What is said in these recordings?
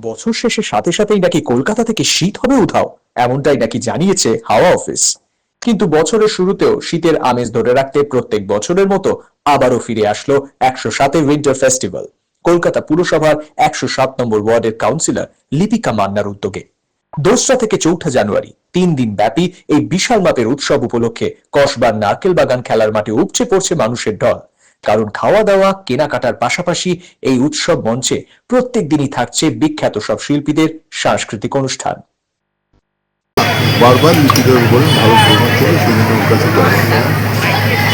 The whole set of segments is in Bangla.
বছর শেষের সাথে সাথেই নাকি কলকাতা থেকে শীত হবে উধাও, এমনটাই নাকি জানিয়েছে হাওয়া অফিস। কিন্তু বছরের শুরুতেও শীতের আমেজ ধরে রাখতে প্রত্যেক বছরের মতো আবারও ফিরে আসলো 107 উইন্টার ফেস্টিভ্যাল কলকাতা পুরসভার 107 নম্বর ওয়ার্ডের কাউন্সিলর লিপিকা মান্নার উদ্যোগে। 2রা থেকে 4ঠা জানুয়ারি 3 দিন ব্যাপী এই বিশাল মাপের উৎসব উপলক্ষে কসবার নারকেল বাগান খেলার মাঠে উপচে পড়ছে মানুষের ঢল। কারণ খাওয়া দাওয়া কেনাকাটার পাশাপাশি এই উৎসব মঞ্চে প্রত্যেক দিনই থাকছে বিখ্যাত সব শিল্পীদের সাংস্কৃতিক অনুষ্ঠান। বারবার লিপিকার উপরে ভালো প্রোগ্রাম করে সেই জন্য ওর কাছে যাওয়া,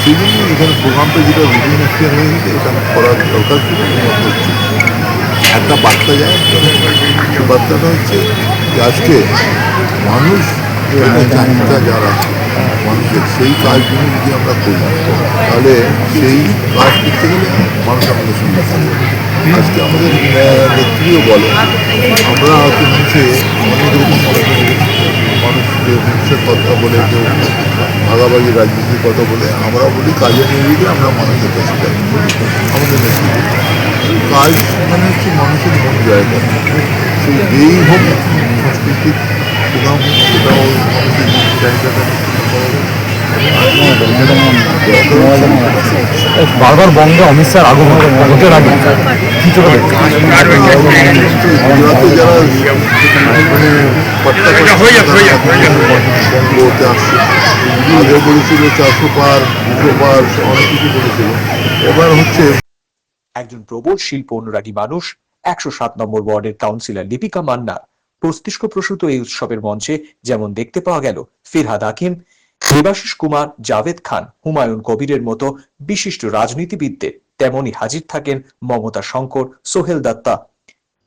সেই জন্য এখানে প্রোগ্রামটা যেটা রুটিন একটা হয়ে গেছে, এটা করার দরকার ছিল, হচ্ছে একটা বার্তা যায়। সে বার্তাটা হচ্ছে যে আজকে মানুষ চাহিদা যারা মানুষের সেই কাজগুলো যদি আমরা করি, তাহলে সেই কাজ করতে গেলে মানুষ আমাদের সঙ্গে থাকবে। আজকে আমাদের নেত্রীও বলে আমরা হয়তো নিচে অনেক রকম মানুষকে হিংসার কথা বলে, কেউ ভাগাভাগি রাজনীতির কথা বলে, আমরা বলি কাজে নিয়ে গেলে আমরা মানুষের কাছে যাই। আমাদের নেত্রী কাজ মানে হচ্ছে মানুষের মন জায়গা, সেই যেই হোক সাংস্কৃতিক প্রোগ্রাম হোক, সেটাও মানুষের চাহিদাটা বারবার বঙ্গে অমিত স্যার আগমন ভোটের আগে কি চলে গুজরাটে যারা মানে বঙ্গতে আসছে, আগে বলেছিল 400 পার 200 পার অনেক কিছু বলেছিল। এবার হচ্ছে একজন প্রবল শিল্প অনুরাগী মানুষ 107 নম্বর ওয়ার্ডের কাউন্সিলর লিপিকা মান্না মস্তিষ্ক প্রসূত এই উৎসবের মঞ্চে যেমন দেখতে পাওয়া গেল ফিরহাদ হাকিম, দেবাশিস কুমার, জাভেদ খান, হুমায়ুন কবিরের মতো বিশিষ্ট রাজনীতিবিদদের, তেমনি হাজির থাকেন মমতা শঙ্কর, সোহেল দত্তা,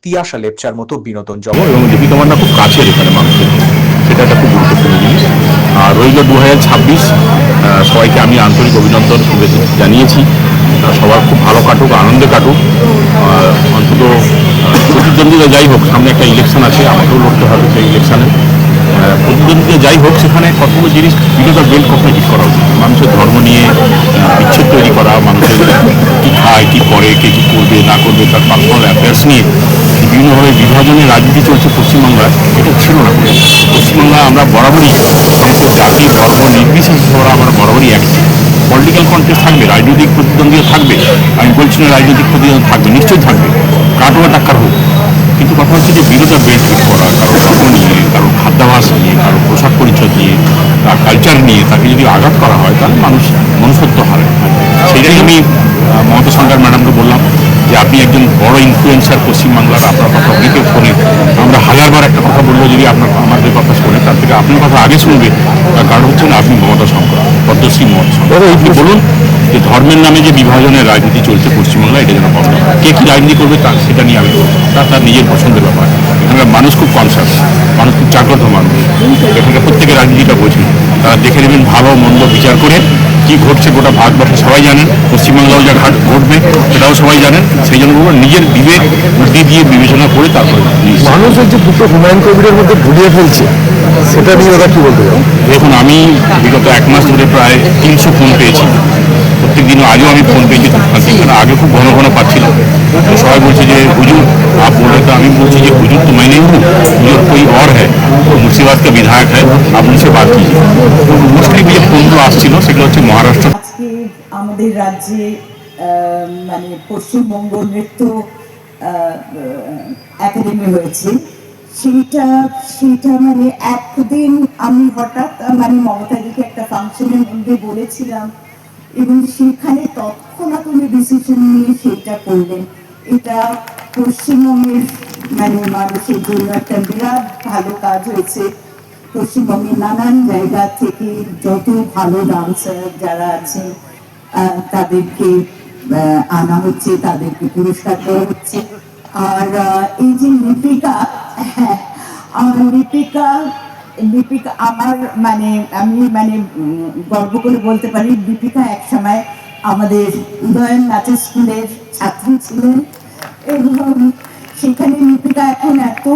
তিয়াশা লেপচার মতো বিনোদন জগৎ। এবং লিপিকা মান্না খুব কাছের এখানে মানুষের, সেটা একটা খুব গুরুত্বপূর্ণ জিনিস। আর রইল 2026, সবাইকে আমি আন্তরিক অভিনন্দন শুভেচ্ছা জানিয়েছি। সবার খুব ভালো কাটুক, আনন্দে কাটুক। অন্তত প্রতিদ্বন্দ্বিতা যাই হোক, সামনে একটা ইলেকশন আছে, আমাকেও লড়তে হবে সেই ইলেকশনে। প্রতিদ্বন্দ্বিতা যাই হোক, সেখানে কতগুলো জিনিস বিগত বেল্ট কখনো ঠিক করা উচিত। মানুষের ধর্ম নিয়ে বিচ্ছেদ তৈরি করা, মানুষের কী খায় কী করে, কে কী করবে না করবে, তার পার্সোনাল অ্যাফেয়ার্স নিয়ে বিভিন্নভাবে বিভাজনের রাজনীতি চলছে পশ্চিমবাংলায়, এটা ছিল না। পশ্চিমবাংলায় আমরা বরাবরই মানুষের জাতি ধর্ম নির্বিশেষে আমরা বরাবরই এক। পলিটিক্যাল কন্টেস্ট থাকবে, রাজনৈতিক প্রতিদ্বন্দ্বিতা থাকবে, আমি বলছি না রাজনৈতিক প্রতিদ্বন্দ্বিতা থাকবে, নিশ্চয়ই থাকবে, কাটোয়া টাক্কার হোক। কিন্তু কথা হচ্ছে যে বিরোধা বেনিফিট করা, কারো ধর্ম নিয়ে, কারো খাদ্যাভাস নিয়ে, কারো পোশাক পরিচ্ছদ নিয়ে, তার কালচার নিয়ে তাকে যদি আঘাত করা হয়, তাহলে মানুষ মনুষ্যত্ব হারে। সেটাই আমি মমতা সরকার ম্যাডামকে বললাম যে আপনি একজন বড় ইনফ্লুয়েন্সার পশ্চিমবাংলার, আপনার কথা অনেকে শোনে। আমরা হাজারবার একটা কথা বললেও যদি আমাদের কথা শোনে, তার থেকে আপনার কথা আগে শুনবে। তার কারণ হচ্ছে না, আপনি মমতা শঙ্কর, পদ্মশ্রী মমতা শঙ্কর। আপনি বলুন যে ধর্মের নামে যে বিভাজনের রাজনীতি চলছে পশ্চিমবাংলায়, এটা যেন বন্ধ হয়। কে কী রাজনীতি করবে সেটা নিয়ে আমি বলবো, তার নিজের পছন্দের ব্যাপার। এখানকার মানুষ খুব কনসাস, মানুষ খুব জাগ্রত মানুষ, এখানকার প্রত্যেকের রাজনীতিটা বোঝে। তারা দেখে নেবেন ভালো মন্দ বিচার করে কি ঘটছে গোটা ভারতবর্ষে সবাই জানেন, পশ্চিমবাংলাও যা ঘটবে সেটাও সবাই জানেন। সেই জন্য নিজের বিবেক বুদ্ধি দিয়ে বিবেচনা করে তারপরে মানুষের যে দুটো হুমায়ুন কবিরের মধ্যে ঘুরিয়ে ফেলছে, সেটা নিয়ে ওরা কি বলতে চান? দেখুন, আমি বিগত 1 মাস ধরে প্রায় 300 ফোন পেয়েছি। প্রত্যেক দিনও আজও আমি ফোন পেয়েছি, আগে খুব ঘন ঘন পাচ্ছিলাম। সবাই বলছে যে হুজুর आप बोल रहे थे, আমি বলছি যে হুজুর তো मैं नहीं हूँ, হুজুর कोई और है, মুর্শিদাবাদ का विधायक है, आप उनसे बात कीजिए। মোস্টলি যে ফোনগুলো আসছিল সেগুলো হচ্ছে মহারাষ্ট্র। আজকে আমাদের রাজ্যে মানে পশ্চিমবঙ্গ নৃত্য একাডেমি হয়েছে, সেটা মানে একদিন আমি হঠাৎ মানে মমতাদিকে একটা ফাংশনের মধ্যে বলেছিলাম, এবং সেখানে তৎক্ষণাৎ উনি ডিসিশন নিয়ে সেটা করলেন। এটা পশ্চিমবঙ্গের মানে মানুষের জন্য একটা বিরাট ভালো কাজ হয়েছে। পশ্চিমবঙ্গের নানান জায়গা থেকে যত ভালো ডান্সার যারা আছেন তাদেরকে আনা হচ্ছে, তাদেরকে পুরস্কার দেওয়া হচ্ছে। আর এই যে লিপিকা, হ্যাঁ, লিপিকা আমার মানে আমি মানে গর্ব করে বলতে পারি, লিপিকা একসময় আমাদের উদয়ন নাচের স্কুলের ছাত্রী ছিলেন, এবং সেখানে লিপিকা এখন এত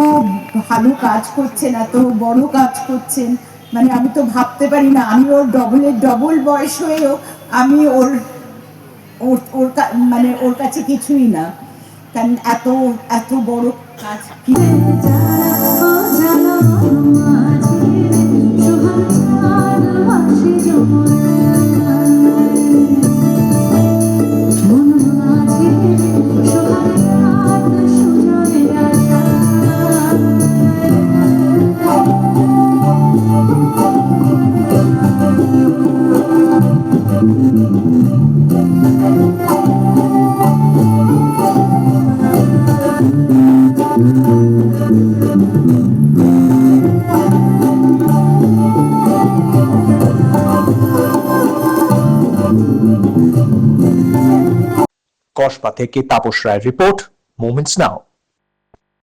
ভালো কাজ করছেন, এত বড় কাজ করছেন, মানে আমি তো ভাবতে পারি না। আমি ওর ডবল বয়স হয়েও আমি ওর মানে ওর কাছে কিছুই না, কারণ এত বড় কাজ কি কসবা থেকে তাপস রায়ের রিপোর্ট, মোমেন্টস নাও।